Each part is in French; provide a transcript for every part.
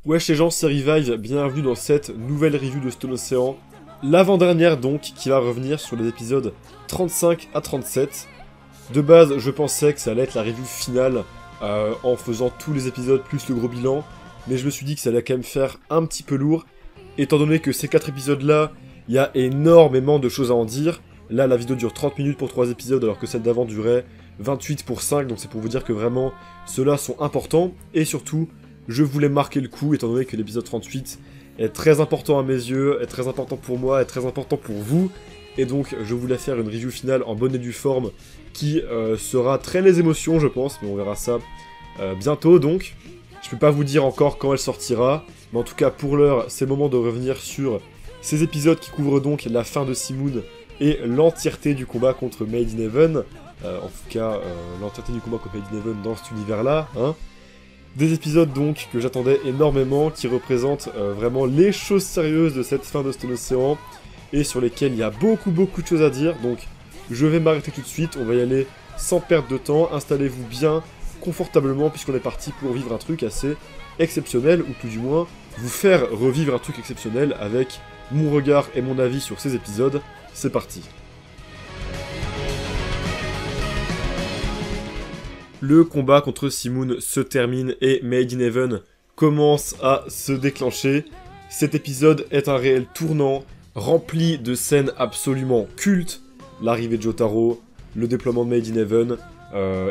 Wesh les gens, c'est Revive, bienvenue dans cette nouvelle review de Stone Ocean. L'avant-dernière donc, qui va revenir sur les épisodes 35 à 37. De base, je pensais que ça allait être la review finale en faisant tous les épisodes plus le gros bilan. Mais je me suis dit que ça allait quand même faire un petit peu lourd. Étant donné que ces 4 épisodes-là, il y a énormément de choses à en dire. Là, la vidéo dure 30 minutes pour 3 épisodes, alors que celle d'avant durait 28 pour 5. Donc c'est pour vous dire que vraiment, ceux-là sont importants. Et surtout, je voulais marquer le coup, étant donné que l'épisode 38 est très important à mes yeux, est très important pour moi, est très important pour vous. Et donc, je voulais faire une review finale en bonne et due forme, qui sera très les émotions, je pense, mais on verra ça bientôt, donc. Je peux pas vous dire encore quand elle sortira, mais en tout cas, pour l'heure, c'est le moment de revenir sur ces épisodes qui couvrent donc la fin de Simoon et l'entièreté du combat contre Made in Heaven. En tout cas, l'entièreté du combat contre Made in Heaven dans cet univers-là, hein. Des épisodes donc que j'attendais énormément, qui représentent vraiment les choses sérieuses de cette fin de Stone Ocean, et sur lesquelles il y a beaucoup de choses à dire, donc je vais m'arrêter tout de suite, on va y aller sans perdre de temps, installez-vous bien, confortablement, puisqu'on est parti pour vivre un truc assez exceptionnel, ou tout du moins, vous faire revivre un truc exceptionnel avec mon regard et mon avis sur ces épisodes. C'est parti. Le combat contre Simoon se termine et Made in Heaven commence à se déclencher. Cet épisode est un réel tournant, rempli de scènes absolument cultes. L'arrivée de Jotaro, le déploiement de Made in Heaven,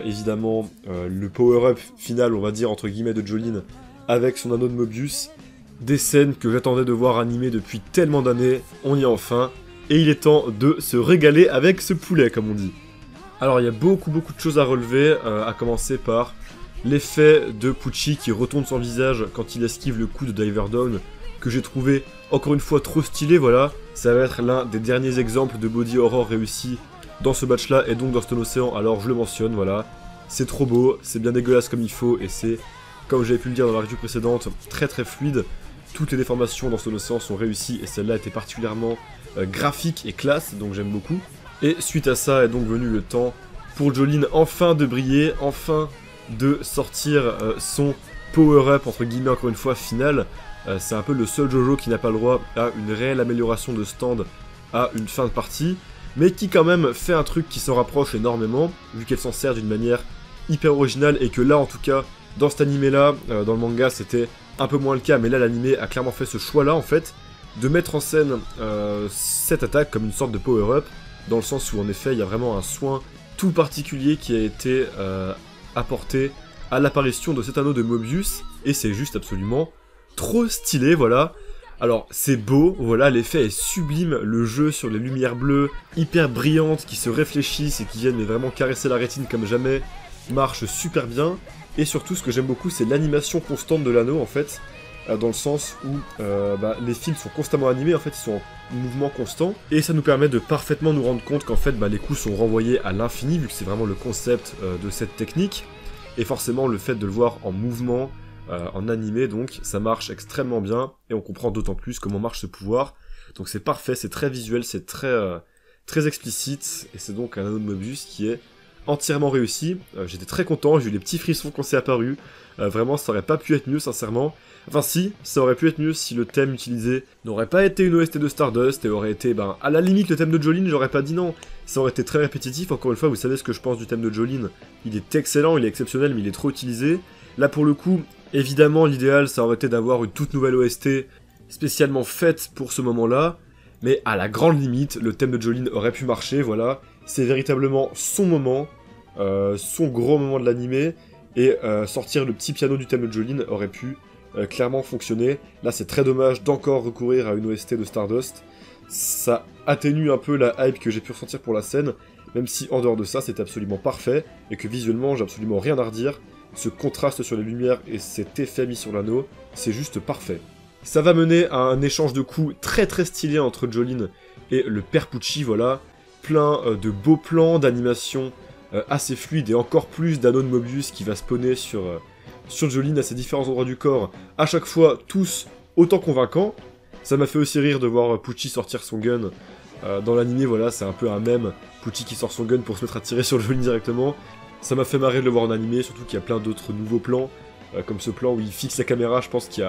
évidemment le power-up final, on va dire, entre guillemets, de Jolyne avec son anneau de Mobius. Des scènes que j'attendais de voir animées depuis tellement d'années, on y est enfin. Et il est temps de se régaler avec ce poulet, comme on dit. Alors il y a beaucoup de choses à relever, à commencer par l'effet de Pucci qui retourne son visage quand il esquive le coup de Diver Down, que j'ai trouvé encore une fois trop stylé, voilà. Ça va être l'un des derniers exemples de body horror réussi dans ce match-là et donc dans Stone Ocean, alors je le mentionne, voilà. C'est trop beau, c'est bien dégueulasse comme il faut, et c'est, comme j'avais pu le dire dans la review précédente, très fluide. Toutes les déformations dans Stone Ocean sont réussies, et celle-là était particulièrement graphique et classe, donc j'aime beaucoup. Et suite à ça est donc venu le temps pour Jolyne enfin de briller, enfin de sortir son power-up, entre guillemets encore une fois, final. C'est un peu le seul Jojo qui n'a pas le droit à une réelle amélioration de stand à une fin de partie, mais qui quand même fait un truc qui s'en rapproche énormément, vu qu'elle s'en sert d'une manière hyper originale, et que là en tout cas, dans cet animé-là, dans le manga c'était un peu moins le cas, mais là l'animé a clairement fait ce choix-là en fait, de mettre en scène cette attaque comme une sorte de power-up, dans le sens où en effet il y a vraiment un soin tout particulier qui a été apporté à l'apparition de cet anneau de Mobius, et c'est juste absolument trop stylé, voilà. Alors c'est beau, voilà, l'effet est sublime, le jeu sur les lumières bleues, hyper brillantes, qui se réfléchissent et qui viennent mais vraiment caresser la rétine comme jamais, marche super bien, et surtout ce que j'aime beaucoup c'est l'animation constante de l'anneau en fait, dans le sens où les fils sont constamment animés, en fait ils sont en mouvement constant, et ça nous permet de parfaitement nous rendre compte qu'en fait les coups sont renvoyés à l'infini, vu que c'est vraiment le concept de cette technique, et forcément le fait de le voir en mouvement, en animé, donc ça marche extrêmement bien, et on comprend d'autant plus comment marche ce pouvoir, donc c'est parfait, c'est très visuel, c'est très explicite, et c'est donc un anneau de Mobius qui est entièrement réussi. J'étais très content, j'ai eu des petits frissons quand c'est apparu, vraiment ça aurait pas pu être mieux sincèrement. Enfin si, ça aurait pu être mieux si le thème utilisé n'aurait pas été une OST de Stardust et aurait été, à la limite le thème de Jolyne, j'aurais pas dit non. Ça aurait été très répétitif, encore une fois, vous savez ce que je pense du thème de Jolyne. Il est excellent, il est exceptionnel, mais il est trop utilisé. Là pour le coup, évidemment l'idéal ça aurait été d'avoir une toute nouvelle OST spécialement faite pour ce moment-là, mais à la grande limite, le thème de Jolyne aurait pu marcher, voilà. C'est véritablement son moment, son gros moment de l'animé, et sortir le petit piano du thème de Jolyne aurait pu clairement fonctionner. Là c'est très dommage d'encore recourir à une OST de Stardust, ça atténue un peu la hype que j'ai pu ressentir pour la scène, même si en dehors de ça c'était absolument parfait, et que visuellement j'ai absolument rien à redire. Ce contraste sur les lumières et cet effet mis sur l'anneau, c'est juste parfait. Ça va mener à un échange de coups très stylé entre Jolyne et le père Pucci, voilà, plein de beaux plans d'animation assez fluides, et encore plus d'anneaux de Mobius qui va spawner sur Jolyne à ses différents endroits du corps, à chaque fois tous autant convaincants. Ça m'a fait aussi rire de voir Pucci sortir son gun dans l'anime, voilà, c'est un peu un mème, Pucci qui sort son gun pour se mettre à tirer sur Jolyne directement. Ça m'a fait marrer de le voir en animé, surtout qu'il y a plein d'autres nouveaux plans comme ce plan où il fixe la caméra. Je pense qu'il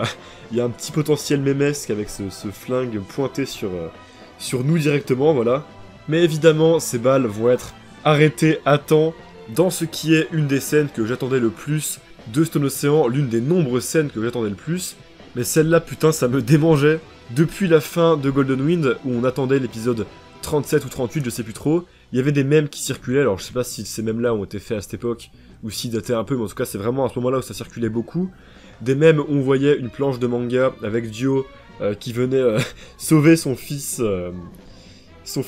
y a un petit potentiel mémesque avec ce flingue pointé sur nous directement, voilà. Mais évidemment, ces balles vont être arrêtées à temps dans ce qui est une des scènes que j'attendais le plus de Stone Ocean, l'une des nombreuses scènes que j'attendais le plus. Mais celle-là, putain, ça me démangeait. Depuis la fin de Golden Wind, où on attendait l'épisode 37 ou 38, je sais plus trop, il y avait des mèmes qui circulaient. Alors je sais pas si ces mèmes-là ont été faits à cette époque, ou s'ils dataient un peu, mais en tout cas c'est vraiment à ce moment-là où ça circulait beaucoup. Des mèmes où on voyait une planche de manga avec Dio qui venait sauver son fils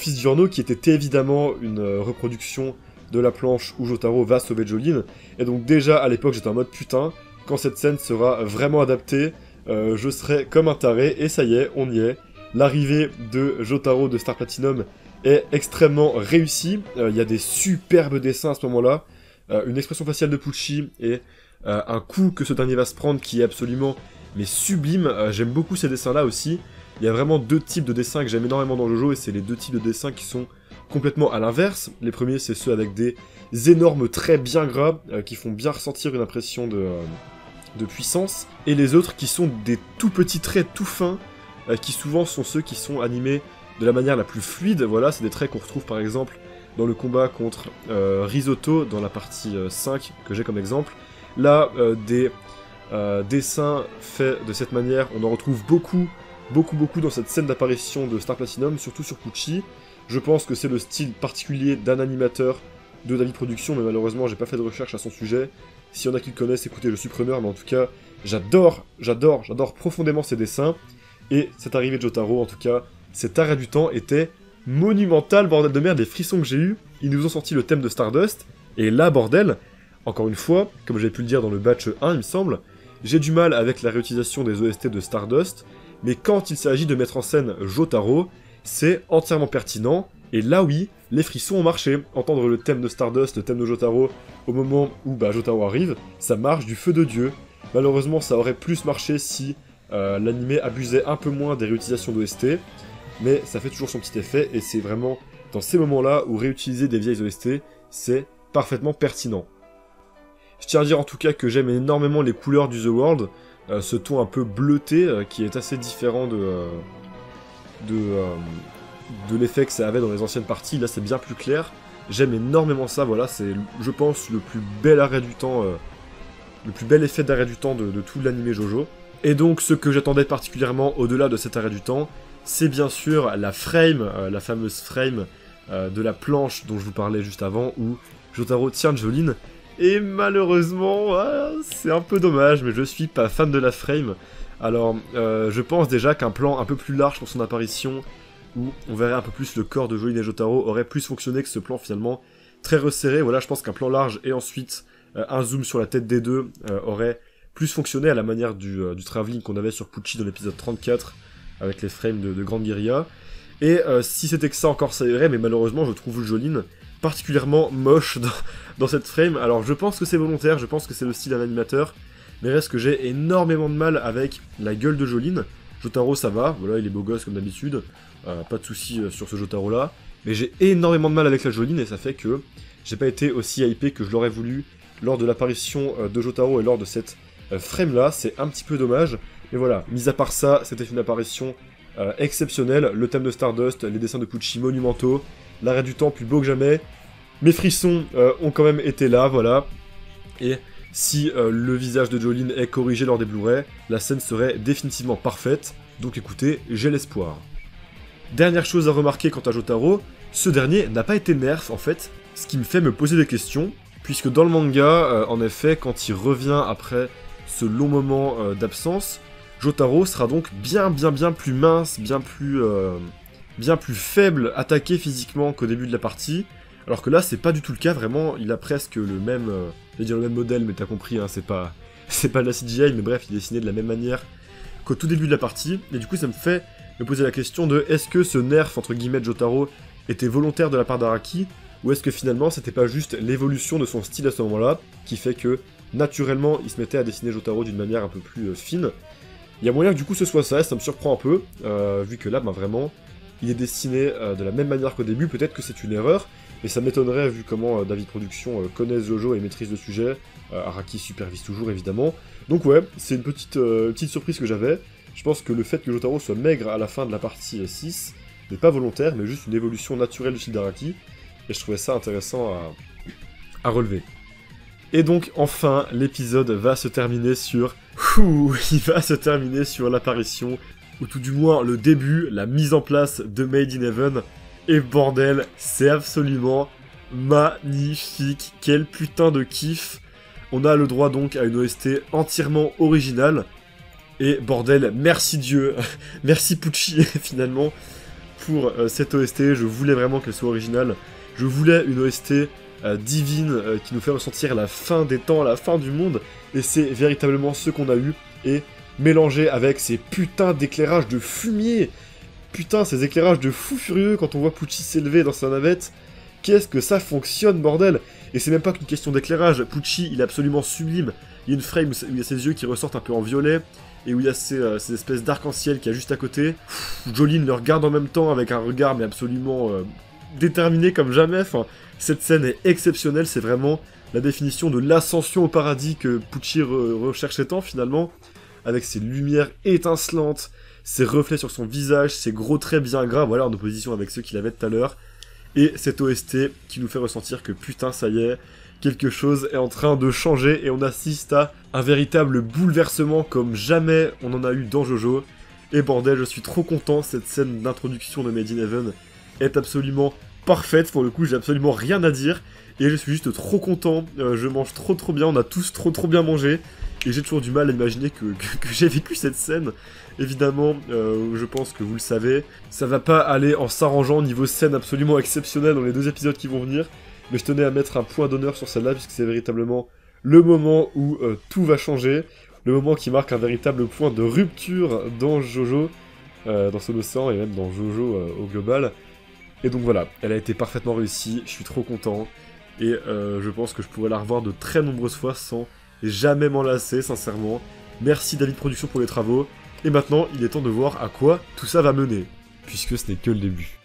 Giorno, qui était évidemment une reproduction de la planche où Jotaro va sauver Jolyne. Et donc déjà à l'époque j'étais en mode putain, quand cette scène sera vraiment adaptée, je serai comme un taré, et ça y est, on y est. L'arrivée de Jotaro de Star Platinum est extrêmement réussie. Il y a des superbes dessins à ce moment-là, une expression faciale de Pucci et un coup que ce dernier va se prendre qui est absolument mais sublime. J'aime beaucoup ces dessins-là aussi. Il y a vraiment deux types de dessins que j'aime énormément dans Jojo, et c'est les deux types de dessins qui sont complètement à l'inverse. Les premiers, c'est ceux avec des énormes traits bien gras qui font bien ressentir une impression de puissance, et les autres qui sont des tout petits traits tout fins, qui souvent sont ceux qui sont animés de la manière la plus fluide. Voilà, c'est des traits qu'on retrouve par exemple dans le combat contre Risotto, dans la partie 5 que j'ai comme exemple. Là, des dessins faits de cette manière, on en retrouve beaucoup dans cette scène d'apparition de Star Platinum, surtout sur Pucci. Je pense que c'est le style particulier d'un animateur de David Production, mais malheureusement j'ai pas fait de recherche à son sujet. S'il y en a qui le connaissent, écoutez, je suis preneur, mais en tout cas, j'adore profondément ces dessins. Et cette arrivée de Jotaro, en tout cas, cet arrêt du temps était monumental, bordel de merde, les frissons que j'ai eu. Ils nous ont sorti le thème de Stardust, et là, bordel, encore une fois, comme j'avais pu le dire dans le batch 1, il me semble, j'ai du mal avec la réutilisation des OST de Stardust, mais quand il s'agit de mettre en scène Jotaro, c'est entièrement pertinent, et là oui, les frissons ont marché. Entendre le thème de Stardust, le thème de Jotaro, au moment où Jotaro arrive, ça marche du feu de Dieu. Malheureusement, ça aurait plus marché si l'anime abusait un peu moins des réutilisations d'OST, mais ça fait toujours son petit effet, et c'est vraiment dans ces moments-là où réutiliser des vieilles OST, c'est parfaitement pertinent. Je tiens à dire en tout cas que j'aime énormément les couleurs du The World, ce ton un peu bleuté qui est assez différent de l'effet que ça avait dans les anciennes parties. Là c'est bien plus clair, j'aime énormément ça, voilà, c'est je pense le plus bel arrêt du temps, le plus bel effet d'arrêt du temps de tout l'anime Jojo. Et donc ce que j'attendais particulièrement au-delà de cet arrêt du temps, c'est bien sûr la frame, la fameuse frame de la planche dont je vous parlais juste avant, où Jotaro tient Jolyne. Et malheureusement, c'est un peu dommage, mais je suis pas fan de la frame. Alors, je pense déjà qu'un plan un peu plus large pour son apparition, où on verrait un peu plus le corps de Jolyne et Jotaro, aurait plus fonctionné que ce plan finalement très resserré. Voilà, je pense qu'un plan large et ensuite un zoom sur la tête des deux aurait plus fonctionné à la manière du travelling qu'on avait sur Pucci dans l'épisode 34, avec les frames de Grande Guérilla. Et si c'était que ça encore, ça irait, mais malheureusement, je trouve Jolyne particulièrement moche dans cette frame. Alors je pense que c'est volontaire, je pense que c'est le style d'un animateur, mais reste que j'ai énormément de mal avec la gueule de Jolyne. Jotaro ça va, voilà, il est beau gosse comme d'habitude, pas de soucis sur ce Jotaro là, mais j'ai énormément de mal avec la Jolyne, et ça fait que j'ai pas été aussi hypé que je l'aurais voulu lors de l'apparition de Jotaro et lors de cette frame là. C'est un petit peu dommage, mais voilà, mis à part ça, c'était une apparition exceptionnelle. Le thème de Stardust, les dessins de Pucci monumentaux, l'arrêt du temps plus beau que jamais. Mes frissons ont quand même été là, voilà. Et si le visage de Jolyne est corrigé lors des Blu-ray, la scène serait définitivement parfaite. Donc écoutez, j'ai l'espoir. Dernière chose à remarquer quant à Jotaro, ce dernier n'a pas été nerf en fait, ce qui me fait me poser des questions, puisque dans le manga, en effet, quand il revient après ce long moment d'absence, Jotaro sera donc bien plus mince, bien plus faible, attaqué physiquement qu'au début de la partie, alors que là c'est pas du tout le cas, vraiment, il a presque le même, je vais dire le même modèle, mais t'as compris, hein, c'est pas de la CGI, mais bref, il est dessiné de la même manière qu'au tout début de la partie, et du coup ça me fait me poser la question de est-ce que ce nerf, entre guillemets, de Jotaro était volontaire de la part d'Araki, ou est-ce que finalement c'était pas juste l'évolution de son style à ce moment-là, qui fait que, naturellement, il se mettait à dessiner Jotaro d'une manière un peu plus fine. Il y a moyen que du coup ce soit ça, et ça me surprend un peu, vu que là, vraiment, il est dessiné de la même manière qu'au début, peut-être que c'est une erreur, et ça m'étonnerait vu comment David Production connaît Jojo et maîtrise le sujet. Araki supervise toujours évidemment. Donc ouais, c'est une petite surprise que j'avais. Je pense que le fait que Jotaro soit maigre à la fin de la partie 6 n'est pas volontaire, mais juste une évolution naturelle du style d'Araki, et je trouvais ça intéressant à relever. Et donc enfin, l'épisode va se terminer sur... il va se terminer sur l'apparition, ou tout du moins le début, la mise en place de Made in Heaven. Et bordel, c'est absolument magnifique. Quel putain de kiff. On a le droit donc à une OST entièrement originale. Et bordel, merci Dieu, merci Pucci finalement pour cette OST. Je voulais vraiment qu'elle soit originale. Je voulais une OST divine qui nous fait ressentir la fin des temps, la fin du monde. Et c'est véritablement ce qu'on a eu. Et mélangé avec ces putains d'éclairages de fumier. Putain, ces éclairages de fou furieux quand on voit Pucci s'élever dans sa navette. Qu'est-ce que ça fonctionne, bordel! Et c'est même pas qu'une question d'éclairage. Pucci, il est absolument sublime. Il y a une frame où il y a ses yeux qui ressortent un peu en violet. Et où il y a ces espèces d'arc-en-ciel qui est juste à côté. Jolene le regarde en même temps avec un regard mais absolument déterminé comme jamais. Enfin, cette scène est exceptionnelle. C'est vraiment la définition de l'ascension au paradis que Pucci recherchait tant finalement. Avec ses lumières étincelantes, ses reflets sur son visage, ses gros traits bien gras, voilà, en opposition avec ceux qu'il avait tout à l'heure. Et cette OST qui nous fait ressentir que putain, ça y est, quelque chose est en train de changer et on assiste à un véritable bouleversement comme jamais on en a eu dans Jojo. Et bordel, je suis trop content, cette scène d'introduction de Made in Heaven est absolument parfaite, pour le coup j'ai absolument rien à dire. Et je suis juste trop content, je mange trop bien, on a tous trop bien mangé. Et j'ai toujours du mal à imaginer que j'ai vécu cette scène. Évidemment, je pense que vous le savez, ça va pas aller en s'arrangeant niveau scène absolument exceptionnelle dans les 2 épisodes qui vont venir. Mais je tenais à mettre un point d'honneur sur celle-là, puisque c'est véritablement le moment où tout va changer. Le moment qui marque un véritable point de rupture dans Jojo, dans son océan et même dans Jojo au global. Et donc voilà, elle a été parfaitement réussie, je suis trop content. Et je pense que je pourrais la revoir de très nombreuses fois sans jamais m'en lasser, sincèrement. Merci David Production pour les travaux. Et maintenant, il est temps de voir à quoi tout ça va mener, puisque ce n'est que le début.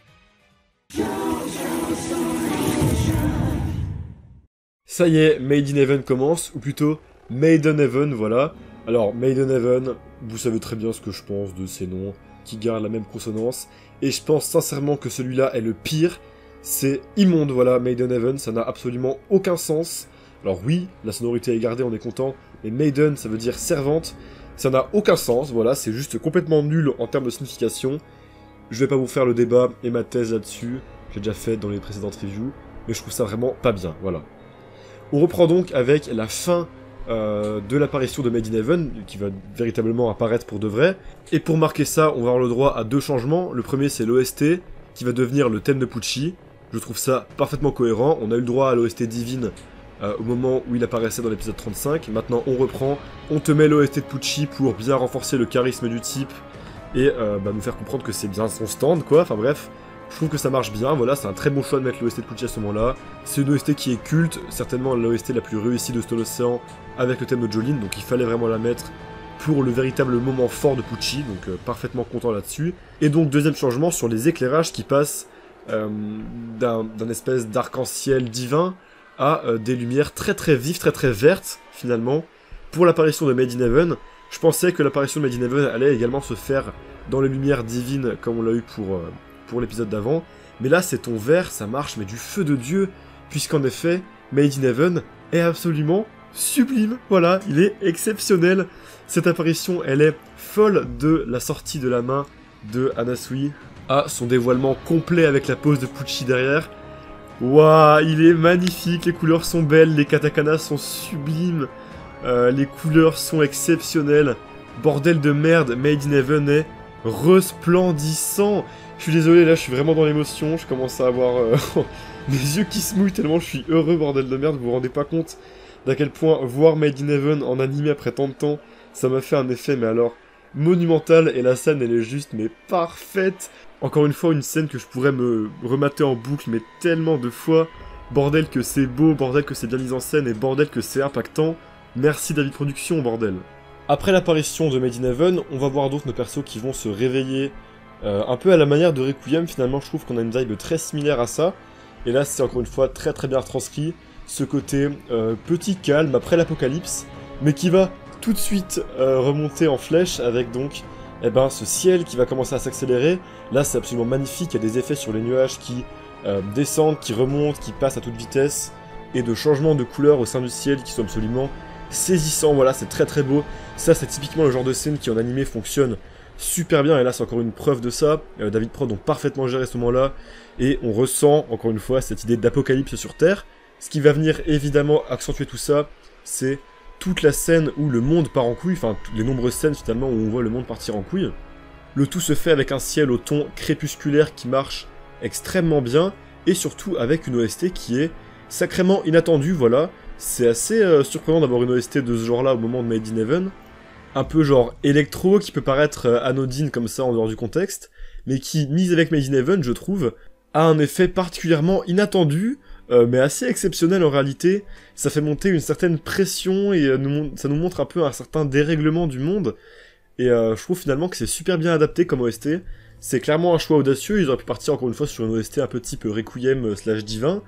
Ça y est, Made in Heaven commence, ou plutôt Made in Heaven, voilà. Alors, Made in Heaven, vous savez très bien ce que je pense de ces noms, qui gardent la même consonance. Et je pense sincèrement que celui-là est le pire. C'est immonde, voilà, Made in Heaven, ça n'a absolument aucun sens. Alors oui, la sonorité est gardée, on est content, mais Maiden, ça veut dire servante, ça n'a aucun sens, voilà, c'est juste complètement nul en termes de signification. Je vais pas vous faire le débat et ma thèse là-dessus, j'ai déjà fait dans les précédentes reviews, mais je trouve ça vraiment pas bien, voilà. On reprend donc avec la fin de l'apparition de Made in Heaven, qui va véritablement apparaître pour de vrai, et pour marquer ça, on va avoir le droit à 2 changements. Le premier, c'est l'OST, qui va devenir le thème de Pucci. Je trouve ça parfaitement cohérent, on a eu le droit à l'OST divine au moment où il apparaissait dans l'épisode 35. Maintenant on reprend, on te met l'OST de Pucci pour bien renforcer le charisme du type et nous faire comprendre que c'est bien son stand quoi, enfin bref, je trouve que ça marche bien, voilà, c'est un très bon choix de mettre l'OST de Pucci à ce moment-là. C'est une OST qui est culte, certainement l'OST la plus réussie de Stone Ocean avec le thème de Jolene, donc il fallait vraiment la mettre pour le véritable moment fort de Pucci, donc parfaitement content là-dessus. Et donc deuxième changement sur les éclairages qui passent d'un espèce d'arc-en-ciel divin à des lumières très vives, très vertes, finalement. Pour l'apparition de Made in Heaven, je pensais que l'apparition de Made in Heaven allait également se faire dans les lumières divines, comme on l'a eu pour l'épisode d'avant. Mais là, c'est ton vert, ça marche, mais du feu de Dieu, puisqu'en effet, Made in Heaven est absolument sublime. Voilà, il est exceptionnel. Cette apparition, elle est folle de la sortie de la main de Anasui à son dévoilement complet avec la pose de Pucci derrière. Waouh, il est magnifique, les couleurs sont belles, les katakana sont sublimes, les couleurs sont exceptionnelles. Bordel de merde, Made in Heaven est resplendissant. Je suis désolé, là je suis vraiment dans l'émotion, je commence à avoir mes yeux qui se mouillent tellement je suis heureux, bordel de merde, vous vous rendez pas compte d'à quel point voir Made in Heaven en animé après tant de temps, ça m'a fait un effet, mais alors, monumental, et la scène elle est juste, mais parfaite. Encore une fois, une scène que je pourrais me remater en boucle, mais tellement de fois. Bordel que c'est beau, bordel que c'est bien mis en scène, et bordel que c'est impactant. Merci David Production, bordel. Après l'apparition de Made in Heaven, on va voir d'autres nos persos qui vont se réveiller un peu à la manière de Requiem. Finalement, je trouve qu'on a une vibe très similaire à ça. Et là, c'est encore une fois très très bien retranscrit, ce côté petit calme après l'apocalypse, mais qui va tout de suite remonter en flèche avec donc ce ciel qui va commencer à s'accélérer. Là, c'est absolument magnifique, il y a des effets sur les nuages qui descendent, qui remontent, qui passent à toute vitesse, et de changements de couleur au sein du ciel qui sont absolument saisissants. Voilà, c'est très très beau. Ça, c'est typiquement le genre de scène qui en animé fonctionne super bien, et là c'est encore une preuve de ça. David Prod ont parfaitement géré ce moment-là, et on ressent encore une fois cette idée d'apocalypse sur Terre. Ce qui va venir évidemment accentuer tout ça, c'est toute la scène où le monde part en couille, enfin les nombreuses scènes finalement où on voit le monde partir en couille. Le tout se fait avec un ciel au ton crépusculaire qui marche extrêmement bien, et surtout avec une OST qui est sacrément inattendue, voilà. C'est assez surprenant d'avoir une OST de ce genre-là au moment de Made in Heaven. Un peu genre électro, qui peut paraître anodine comme ça en dehors du contexte, mais qui, mise avec Made in Heaven, je trouve, a un effet particulièrement inattendu, mais assez exceptionnel en réalité. Ça fait monter une certaine pression, et ça nous montre un peu un certain dérèglement du monde, et je trouve finalement que c'est super bien adapté comme OST. C'est clairement un choix audacieux, ils auraient pu partir encore une fois sur une OST un peu type Requiem / Divin,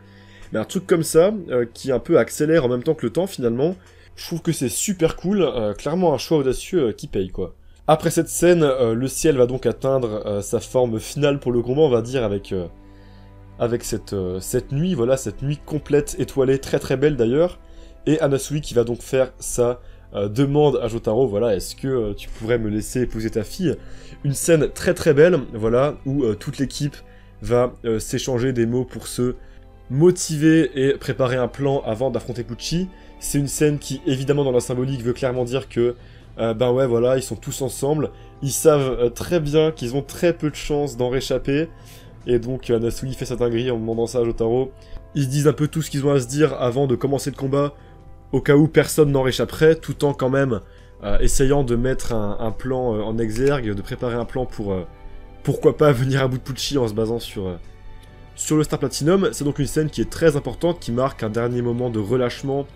mais un truc comme ça, qui un peu accélère en même temps que le temps finalement. Je trouve que c'est super cool, clairement un choix audacieux qui paye quoi. Après cette scène, le ciel va donc atteindre sa forme finale pour le combat, on va dire, avec cette nuit, voilà, cette nuit complète, étoilée, très très belle d'ailleurs, et Anasui qui va donc faire sa demande à Jotaro, voilà, est-ce que tu pourrais me laisser épouser ta fille? Une scène très très belle, voilà, où toute l'équipe va s'échanger des mots pour se motiver et préparer un plan avant d'affronter Pucci. C'est une scène qui, évidemment, dans la symbolique, veut clairement dire que, ouais, voilà, ils sont tous ensemble, ils savent très bien qu'ils ont très peu de chances d'en réchapper, et donc Anasui fait sa dinguerie en demandant ça à Jotaro. Ils se disent un peu tout ce qu'ils ont à se dire avant de commencer le combat, au cas où personne n'en réchapperait, tout en quand même essayant de mettre un plan en exergue, de préparer un plan pour, pourquoi pas, venir à bout de Pucci en se basant sur le Star Platinum. C'est donc une scène qui est très importante, qui marque un dernier moment de relâchement,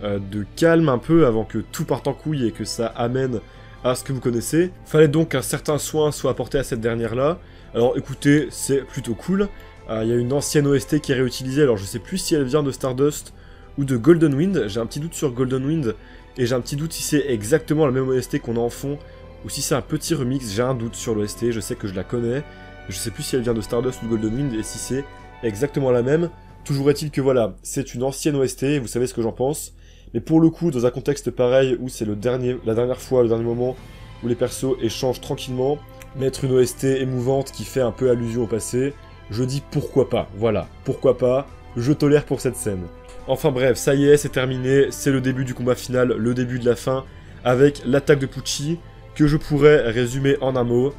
de calme un peu avant que tout parte en couille et que ça amène à ce que vous connaissez. Fallait donc qu'un certain soin soit apporté à cette dernière-là. Alors écoutez, c'est plutôt cool. Il y a une ancienne OST qui est réutilisée, alors je sais plus si elle vient de Stardust ou de Golden Wind. J'ai un petit doute sur Golden Wind, et j'ai un petit doute si c'est exactement la même OST qu'on a en fond, ou si c'est un petit remix. J'ai un doute sur l'OST, je sais que je la connais, je sais plus si elle vient de Stardust ou de Golden Wind, et si c'est exactement la même. Toujours est-il que voilà, c'est une ancienne OST, vous savez ce que j'en pense. Mais pour le coup, dans un contexte pareil, où c'est la dernière fois, le dernier moment, où les persos échangent tranquillement, mettre une OST émouvante qui fait un peu allusion au passé, je dis pourquoi pas, voilà, pourquoi pas, je tolère pour cette scène. Enfin bref, ça y est, c'est terminé, c'est le début du combat final, le début de la fin, avec l'attaque de Pucci, que je pourrais résumer en un mot,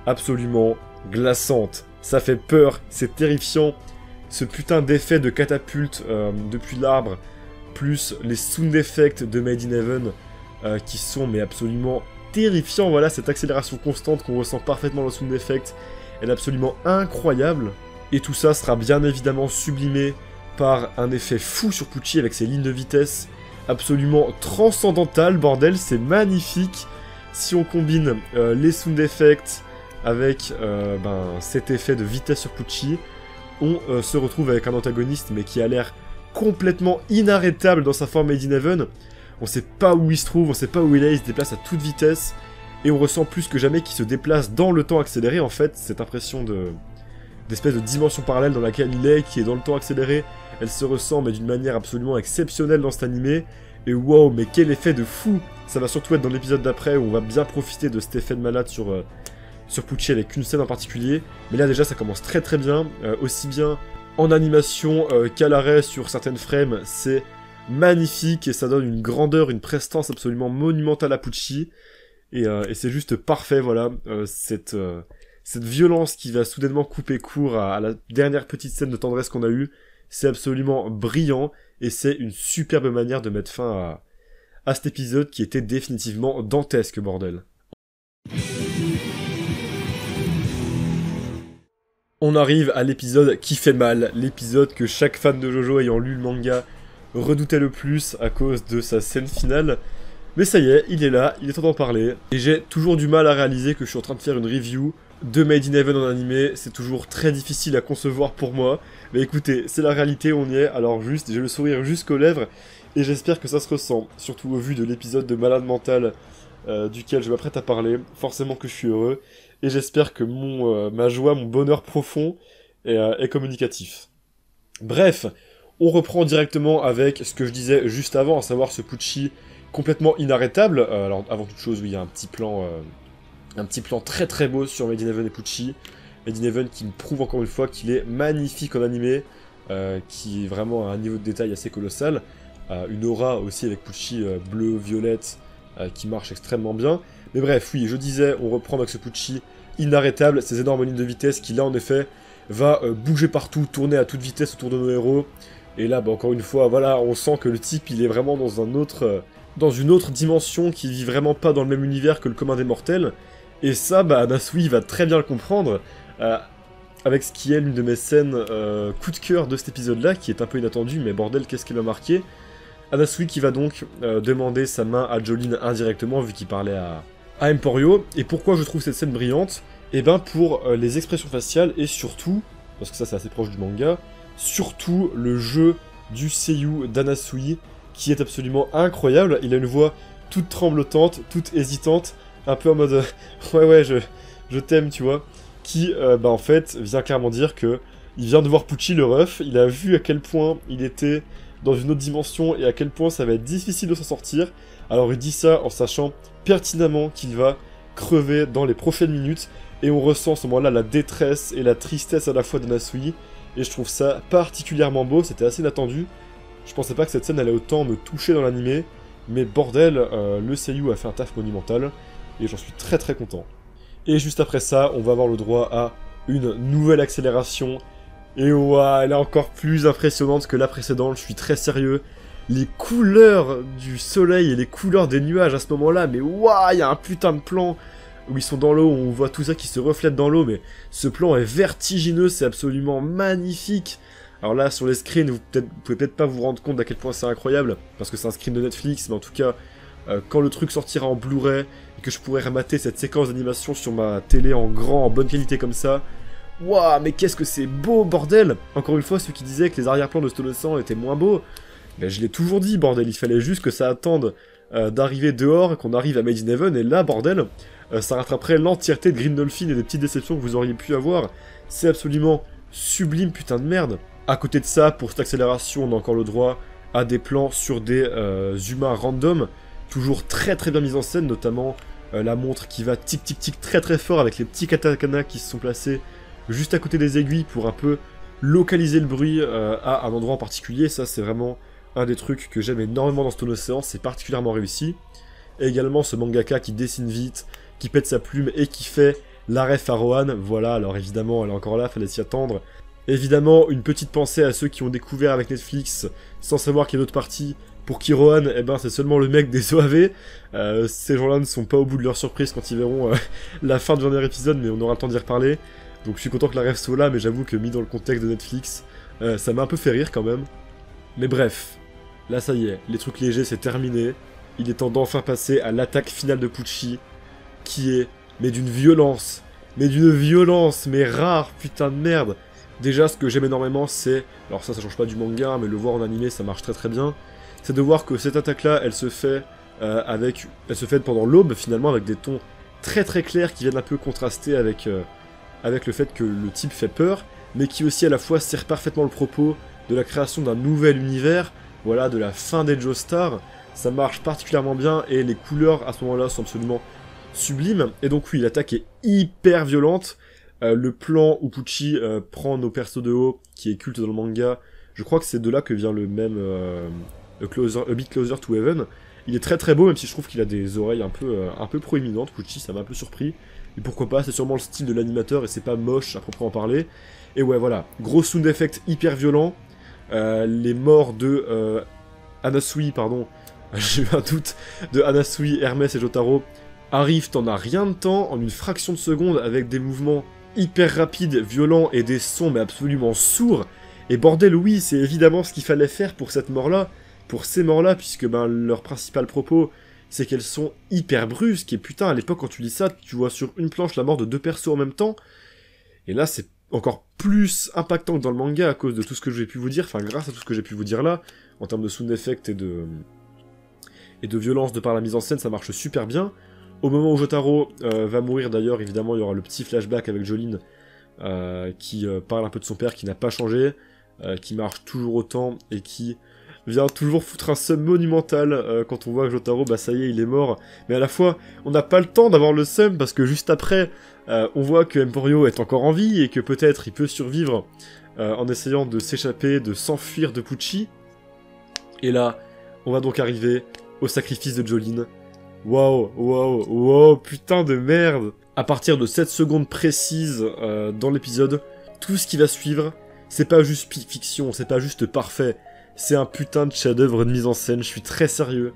absolument glaçante. Ça fait peur, c'est terrifiant, ce putain d'effet de catapulte depuis l'arbre, plus les sound effects de Made in Heaven, qui sont mais absolument terrifiants, voilà, cette accélération constante qu'on ressent parfaitement dans le sound effect, elle est absolument incroyable, et tout ça sera bien évidemment sublimé par un effet fou sur Pucci avec ses lignes de vitesse absolument transcendantales, bordel, c'est magnifique. Si on combine les sound effects avec cet effet de vitesse sur Pucci, on se retrouve avec un antagoniste mais qui a l'air complètement inarrêtable dans sa forme Made in Heaven. On sait pas où il se trouve, on sait pas où il est, il se déplace à toute vitesse, et on ressent plus que jamais qu'il se déplace dans le temps accéléré, en fait, cette impression d'espèce de dimension parallèle dans laquelle il est, qui est dans le temps accéléré, elle se ressent mais d'une manière absolument exceptionnelle dans cet animé, et wow, mais quel effet de fou! Ça va surtout être dans l'épisode d'après où on va bien profiter de cet effet de malade sur Pucci avec une scène en particulier, mais là déjà ça commence très très bien, aussi bien en animation qu'à l'arrêt sur certaines frames, c'est magnifique et ça donne une grandeur, une prestance absolument monumentale à Pucci, et c'est juste parfait, voilà, cette violence qui va soudainement couper court à la dernière petite scène de tendresse qu'on a eue, c'est absolument brillant, et c'est une superbe manière de mettre fin à cet épisode qui était définitivement dantesque, bordel. On arrive à l'épisode qui fait mal, l'épisode que chaque fan de JoJo ayant lu le manga redoutait le plus à cause de sa scène finale. Mais ça y est, il est là, il est temps d'en parler. Et j'ai toujours du mal à réaliser que je suis en train de faire une review de Made in Heaven en animé. C'est toujours très difficile à concevoir pour moi. Mais écoutez, c'est la réalité, on y est. Alors juste, j'ai le sourire jusqu'aux lèvres. Et j'espère que ça se ressent. Surtout au vu de l'épisode de Malade Mental duquel je m'apprête à parler. Forcément que je suis heureux. Et j'espère que ma joie, mon bonheur profond est communicatif. Bref, on reprend directement avec ce que je disais juste avant, à savoir ce Pucci complètement inarrêtable. Alors avant toute chose, oui, il y a un petit plan très très beau sur Made in Heaven et Pucci. Made in Heaven qui me prouve encore une fois qu'il est magnifique en animé, qui est vraiment à un niveau de détail assez colossal. Une aura aussi avec Pucci bleu-violette qui marche extrêmement bien. Mais bref, oui, je disais, on reprend avec ce Pucci inarrêtable, ces énormes lignes de vitesse qui là en effet va bouger partout, tourner à toute vitesse autour de nos héros. Et là, bah, encore une fois, voilà, on sent que le type il est vraiment dans une autre dimension qui vit vraiment pas dans le même univers que le commun des mortels. Et ça, bah, Anasui va très bien le comprendre, avec ce qui est l'une de mes scènes coup de cœur de cet épisode-là, qui est un peu inattendu, mais bordel, qu'est-ce qu'elle m'a marqué. Anasui qui va donc demander sa main à Jolyne indirectement, vu qu'il parlait à Emporio. Et pourquoi je trouve cette scène brillante? Et ben pour les expressions faciales, et surtout, parce que ça c'est assez proche du manga, surtout le jeu du seiyuu d'Anasui, qui est absolument incroyable. Il a une voix toute tremblotante, toute hésitante, un peu en mode ouais je t'aime, tu vois, qui bah en fait vient clairement dire que il vient de voir Pucci le ref, il a vu à quel point il était dans une autre dimension et à quel point ça va être difficile de s'en sortir. Alors il dit ça en sachant pertinemment qu'il va crever dans les prochaines minutes, et on ressent à ce moment-là la détresse et la tristesse à la fois d'Anasui, et je trouve ça particulièrement beau, c'était assez inattendu. Je pensais pas que cette scène allait autant me toucher dans l'animé, mais bordel, le seiyuu a fait un taf monumental, et j'en suis très très content. Et juste après ça, on va avoir le droit à une nouvelle accélération, et ouah, elle est encore plus impressionnante que la précédente, je suis très sérieux. Les couleurs du soleil et les couleurs des nuages à ce moment-là, mais ouah, il y a un putain de plan où ils sont dans l'eau, on voit tout ça qui se reflète dans l'eau, mais ce plan est vertigineux, c'est absolument magnifique. Alors là, sur les screens, vous pouvez peut-être pas vous rendre compte à quel point c'est incroyable, parce que c'est un screen de Netflix, mais en tout cas, quand le truc sortira en Blu-ray, et que je pourrai remater cette séquence d'animation sur ma télé en grand, en bonne qualité comme ça, waouh, mais qu'est-ce que c'est beau, bordel! Encore une fois, ceux qui disaient que les arrière-plans de Stone étaient moins beaux, ben je l'ai toujours dit, bordel, il fallait juste que ça attende d'arriver dehors, qu'on arrive à Made in Heaven, et là, bordel, ça rattraperait l'entièreté de Green Dolphin et des petites déceptions que vous auriez pu avoir. C'est absolument sublime, putain de merde. À côté de ça, pour cette accélération, on a encore le droit à des plans sur des humains random, toujours très très bien mis en scène, notamment la montre qui va tic tic tic très très fort avec les petits katakana qui se sont placés juste à côté des aiguilles pour un peu localiser le bruit à un endroit en particulier. Ça, c'est vraiment un des trucs que j'aime énormément dans Stone Ocean, c'est particulièrement réussi. Et également ce mangaka qui dessine vite, qui pète sa plume et qui fait la ref à Rohan. Voilà, alors évidemment, elle est encore là, fallait s'y attendre. Évidemment, une petite pensée à ceux qui ont découvert avec Netflix, sans savoir qu'il y a d'autres parties, pour qui Rohan, eh ben, c'est seulement le mec des OAV. Ces gens-là ne sont pas au bout de leur surprise quand ils verront la fin du dernier épisode, mais on aura le temps d'y reparler. Donc je suis content que la ref soit là, mais j'avoue que mis dans le contexte de Netflix, ça m'a un peu fait rire quand même. Mais bref, là ça y est, les trucs légers c'est terminé. Il est temps d'enfin passer à l'attaque finale de Pucci, qui est, mais d'une violence, mais rare, putain de merde. Déjà, ce que j'aime énormément, c'est, alors ça change pas du manga, mais le voir en animé, ça marche très très bien, c'est de voir que cette attaque-là, elle se fait pendant l'aube, finalement, avec des tons très très clairs qui viennent un peu contraster avec le fait que le type fait peur, mais qui aussi à la fois sert parfaitement le propos de la création d'un nouvel univers, voilà, de la fin des Joestar. Ça marche particulièrement bien, et les couleurs à ce moment-là sont absolument sublimes. Et donc oui, l'attaque est hyper violente. Le plan où Pucci prend nos persos de haut, qui est culte dans le manga, je crois que c'est de là que vient le même A Bit Closer to Heaven. Il est très très beau, même si je trouve qu'il a des oreilles un peu proéminentes. Pucci, ça m'a un peu surpris. Et pourquoi pas, c'est sûrement le style de l'animateur, et c'est pas moche à proprement parler. Et ouais, voilà, gros sound effect hyper violent. Les morts de Anasui, pardon, j'ai eu un doute, de Anasui, Hermès et Jotaro arrivent en un rien de temps, en une fraction de seconde, avec des mouvements hyper rapides, violents et des sons mais absolument sourds. Et bordel, oui, c'est évidemment ce qu'il fallait faire pour cette mort-là, pour ces morts-là, puisque ben, leur principal propos c'est qu'elles sont hyper brusques, et putain, à l'époque, quand tu lis ça, tu vois sur une planche la mort de 2 persos en même temps, et là, c'est encore plus impactant que dans le manga à cause de tout ce que j'ai pu vous dire, enfin, grâce à tout ce que j'ai pu vous dire là, en termes de sound effect et de violence de par la mise en scène, ça marche super bien. Au moment où Jotaro va mourir d'ailleurs, évidemment, il y aura le petit flashback avec Jolyne, qui parle un peu de son père qui n'a pas changé, qui marche toujours autant, et qui vient toujours foutre un seum monumental quand on voit que Jotaro, bah ça y est, il est mort. Mais à la fois, on n'a pas le temps d'avoir le seum, parce que juste après, on voit que Emporio est encore en vie, et que peut-être il peut survivre en essayant de s'échapper, de s'enfuir de Pucci. Et là, on va donc arriver au sacrifice de Jolyne. Waouh, putain de merde. À partir de cette seconde précise dans l'épisode, tout ce qui va suivre, c'est pas juste fiction, c'est pas juste parfait, c'est un putain de chef-d'œuvre de mise en scène, je suis très sérieux.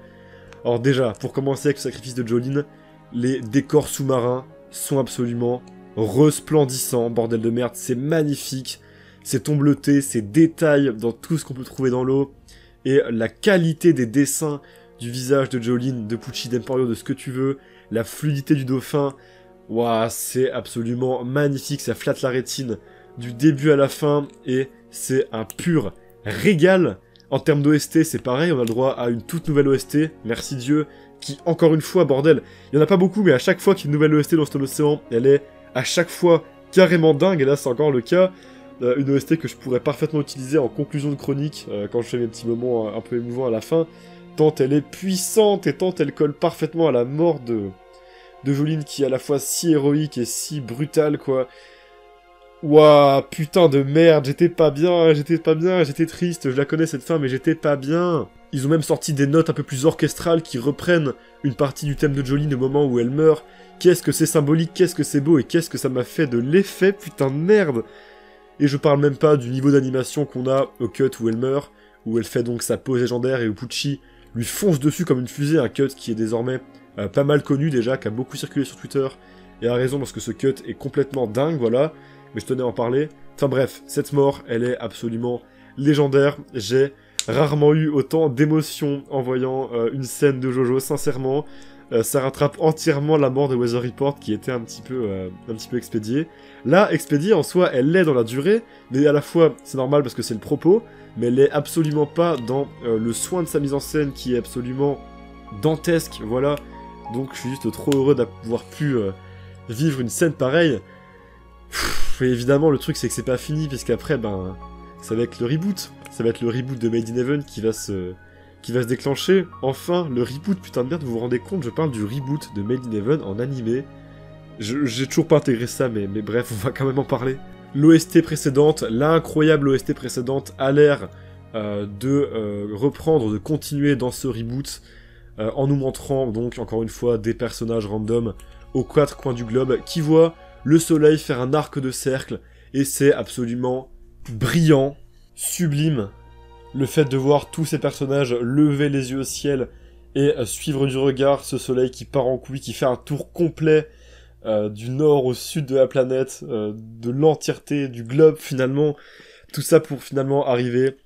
Alors déjà, pour commencer avec le sacrifice de Jolyne, les décors sous-marins sont absolument resplendissants, bordel de merde, c'est magnifique, c'est tombleté, c'est détail dans tout ce qu'on peut trouver dans l'eau, et la qualité des dessins du visage de Jolyne, de Pucci, d'Emporio, de ce que tu veux, la fluidité du dauphin, waouh, c'est absolument magnifique, ça flatte la rétine du début à la fin, et c'est un pur régal. En termes d'OST, c'est pareil, on a le droit à une toute nouvelle OST, merci Dieu, qui, encore une fois, bordel, il y en a pas beaucoup, mais à chaque fois qu'il y a une nouvelle OST dans Stone Ocean, elle est à chaque fois carrément dingue, et là c'est encore le cas. Une OST que je pourrais parfaitement utiliser en conclusion de chronique, quand je fais mes petits moments un peu émouvants à la fin, tant elle est puissante et tant elle colle parfaitement à la mort de Jolyne, qui est à la fois si héroïque et si brutale, quoi. Ouah, putain de merde, j'étais pas bien, j'étais triste, je la connais cette fin, mais j'étais pas bien. Ils ont même sorti des notes un peu plus orchestrales qui reprennent une partie du thème de Jolyne au moment où elle meurt. Qu'est-ce que c'est symbolique, qu'est-ce que c'est beau, et qu'est-ce que ça m'a fait de l'effet, putain de merde. Et je parle même pas du niveau d'animation qu'on a au cut où elle meurt, où elle fait donc sa pose légendaire et où Pucci lui fonce dessus comme une fusée, un cut qui est désormais pas mal connu déjà, qui a beaucoup circulé sur Twitter, et a raison parce que ce cut est complètement dingue, voilà, mais je tenais à en parler. Enfin bref, cette mort, elle est absolument légendaire, j'ai rarement eu autant d'émotions en voyant une scène de Jojo, sincèrement. Ça rattrape entièrement la mort de Weather Report qui était un petit peu expédiée. Là, expédiée en soi, elle l'est dans la durée, mais à la fois, c'est normal parce que c'est le propos, mais elle l'est absolument pas dans le soin de sa mise en scène qui est absolument dantesque, voilà. Donc je suis juste trop heureux d'avoir pu vivre une scène pareille. Et évidemment, le truc c'est que c'est pas fini, puisqu'après, ben, ça va être le reboot. Ça va être le reboot de Made in Heaven qui va se déclencher. Enfin, le reboot, putain de merde, vous vous rendez compte, je parle du reboot de Made in Heaven en animé. J'ai toujours pas intégré ça, mais bref, on va quand même en parler. L'OST précédente, l'incroyable OST précédente, a l'air de reprendre, de continuer dans ce reboot, en nous montrant donc, encore une fois, des personnages random aux 4 coins du globe, qui voient le soleil faire un arc de cercle, et c'est absolument brillant, sublime. Le fait de voir tous ces personnages lever les yeux au ciel et suivre du regard ce soleil qui part en couille, qui fait un tour complet du nord au sud de la planète, de l'entièreté du globe finalement, tout ça pour finalement arriver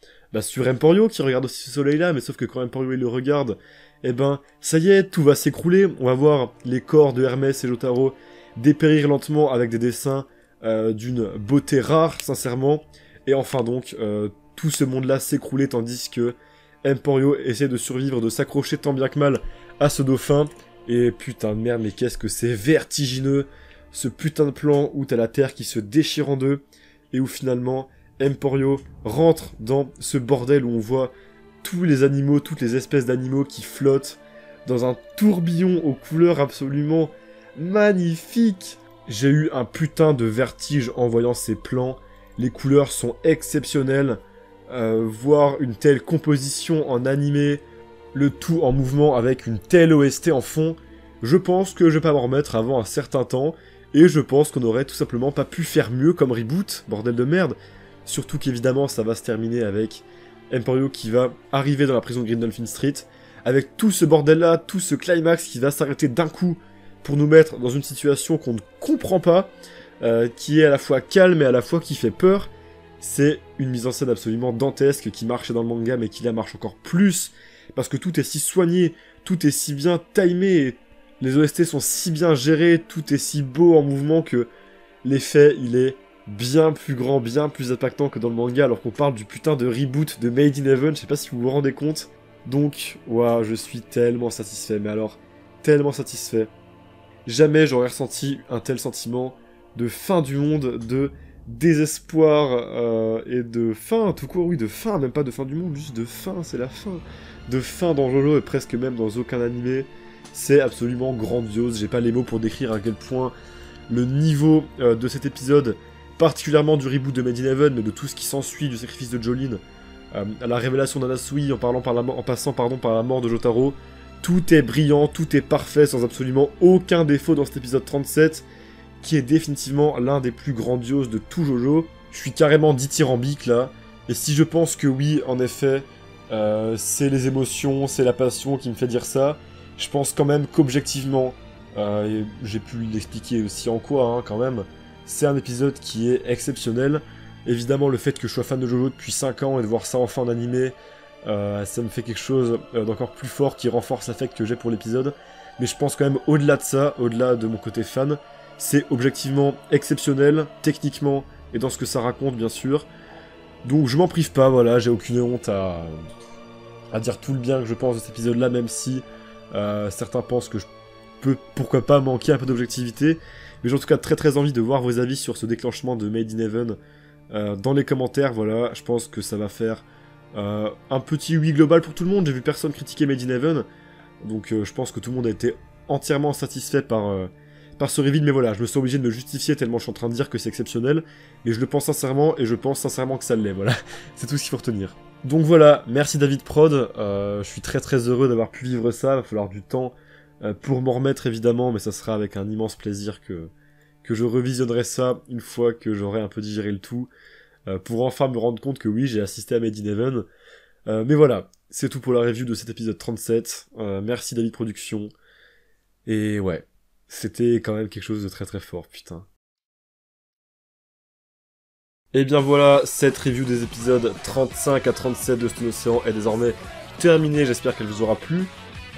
sur Emporio qui regarde aussi ce soleil-là, mais sauf que quand Emporio il le regarde, eh ben ça y est, tout va s'écrouler, on va voir les corps de Hermès et Jotaro dépérir lentement avec des dessins d'une beauté rare, sincèrement, et enfin donc tout ce monde-là s'écrouler tandis que Emporio essaie de survivre, de s'accrocher tant bien que mal à ce dauphin. Et putain de merde, mais qu'est-ce que c'est vertigineux, ce putain de plan où t'as la terre qui se déchire en deux, et où finalement Emporio rentre dans ce bordel où on voit tous les animaux, toutes les espèces d'animaux qui flottent dans un tourbillon aux couleurs absolument magnifiques. J'ai eu un putain de vertige en voyant ces plans, les couleurs sont exceptionnelles. Voir une telle composition en animé, le tout en mouvement avec une telle OST en fond, je pense que je vais pas m'en remettre avant un certain temps, et je pense qu'on aurait tout simplement pas pu faire mieux comme reboot, bordel de merde. Surtout qu'évidemment ça va se terminer avec Emporio qui va arriver dans la prison de Grindolphin Street, avec tout ce bordel là, tout ce climax qui va s'arrêter d'un coup pour nous mettre dans une situation qu'on ne comprend pas, qui est à la fois calme et à la fois qui fait peur. C'est une mise en scène absolument dantesque qui marchait dans le manga mais qui là marche encore plus parce que tout est si soigné, tout est si bien timé, les OST sont si bien gérés, tout est si beau en mouvement que l'effet, il est bien plus grand, bien plus impactant que dans le manga, alors qu'on parle du putain de reboot de Made in Heaven, je sais pas si vous vous rendez compte. Donc, waouh, je suis tellement satisfait, mais alors, tellement satisfait. Jamais j'aurais ressenti un tel sentiment de fin du monde, de désespoir et de fin, tout court, oui, de fin, même pas de fin du monde, juste de fin, c'est la fin. De fin dans Jojo et presque même dans aucun animé. C'est absolument grandiose, j'ai pas les mots pour décrire à quel point le niveau de cet épisode, particulièrement du reboot de Made in Heaven, mais de tout ce qui s'ensuit, du sacrifice de Jolene, à la révélation d'Anasui en passant par la mort de Jotaro, tout est brillant, tout est parfait, sans absolument aucun défaut dans cet épisode 37, qui est définitivement l'un des plus grandioses de tout Jojo. Je suis carrément dithyrambique là, et si je pense que oui, en effet, c'est les émotions, c'est la passion qui me fait dire ça, je pense quand même qu'objectivement, et j'ai pu l'expliquer aussi en quoi, hein, quand même, c'est un épisode qui est exceptionnel. Évidemment, le fait que je sois fan de Jojo depuis 5 ans et de voir ça enfin en animé, ça me fait quelque chose d'encore plus fort qui renforce l'affect que j'ai pour l'épisode. Mais je pense quand même au-delà de ça, au-delà de mon côté fan, c'est objectivement exceptionnel, techniquement, et dans ce que ça raconte bien sûr. Donc je m'en prive pas, voilà, j'ai aucune honte à dire tout le bien que je pense de cet épisode-là, même si certains pensent que je peux, pourquoi pas, manquer un peu d'objectivité. Mais j'ai en tout cas très très envie de voir vos avis sur ce déclenchement de Made in Heaven dans les commentaires, voilà, je pense que ça va faire un petit oui global pour tout le monde. J'ai vu personne critiquer Made in Heaven, donc je pense que tout le monde a été entièrement satisfait par ce reveal, mais voilà, je me sens obligé de me justifier tellement je suis en train de dire que c'est exceptionnel, mais je le pense sincèrement, et je pense sincèrement que ça l'est, voilà, c'est tout ce qu'il faut retenir. Donc voilà, merci David Prod, je suis très très heureux d'avoir pu vivre ça, il va falloir du temps pour m'en remettre évidemment, mais ça sera avec un immense plaisir que je revisionnerai ça une fois que j'aurai un peu digéré le tout, pour enfin me rendre compte que oui, j'ai assisté à Made in Heaven. Mais voilà, c'est tout pour la review de cet épisode 37. Merci David Productions. Et ouais, c'était quand même quelque chose de très très fort, putain. Et bien voilà, cette review des épisodes 35 à 37 de Stone Ocean est désormais terminée, j'espère qu'elle vous aura plu.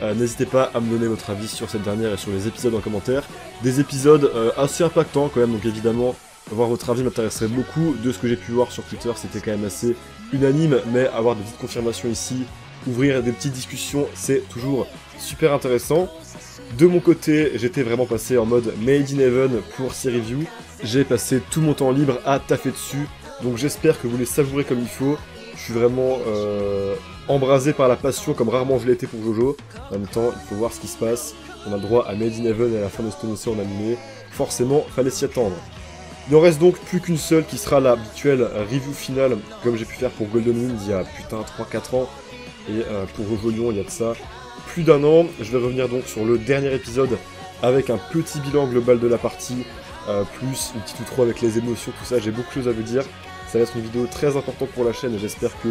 N'hésitez pas à me donner votre avis sur cette dernière et sur les épisodes en commentaire. Des épisodes assez impactants quand même, donc évidemment, voir votre avis m'intéresserait beaucoup. De ce que j'ai pu voir sur Twitter, c'était quand même assez unanime, mais avoir des petites confirmations ici, ouvrir des petites discussions, c'est toujours super intéressant. De mon côté, j'étais vraiment passé en mode Made in Heaven pour ces reviews. J'ai passé tout mon temps libre à taffer dessus, donc j'espère que vous les savourez comme il faut. Je suis vraiment embrasé par la passion comme rarement je l'ai été pour Jojo. En même temps, il faut voir ce qui se passe. On a le droit à Made in Heaven et à la fin de Stone Ocean en animé. Forcément, fallait s'y attendre. Il n'en reste donc plus qu'une seule qui sera l'habituelle review finale, comme j'ai pu faire pour Golden Wind il y a putain 3-4 ans. Et pour Jojo Lyon, il y a de ça plus d'un an. Je vais revenir donc sur le dernier épisode avec un petit bilan global de la partie, plus une petite outro avec les émotions, tout ça. J'ai beaucoup de choses à vous dire. Ça va être une vidéo très importante pour la chaîne et j'espère que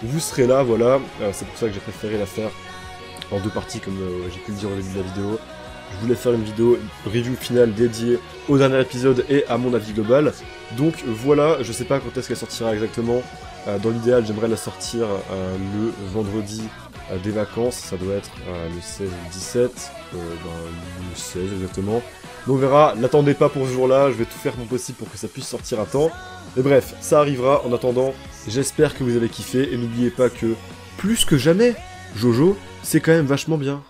vous serez là, voilà. C'est pour ça que j'ai préféré la faire en 2 parties, comme j'ai pu le dire au début de la vidéo. Je voulais faire une vidéo review finale dédiée au dernier épisode et à mon avis global. Donc voilà, je sais pas quand est-ce qu'elle sortira exactement. Dans l'idéal, j'aimerais la sortir le vendredi des vacances. Ça doit être le 16 ou le 17. Le 16 exactement. Donc on verra, n'attendez pas pour ce jour-là, je vais tout faire mon possible pour que ça puisse sortir à temps. Mais bref, ça arrivera. En attendant, j'espère que vous avez kiffé. Et n'oubliez pas que, plus que jamais, Jojo, c'est quand même vachement bien.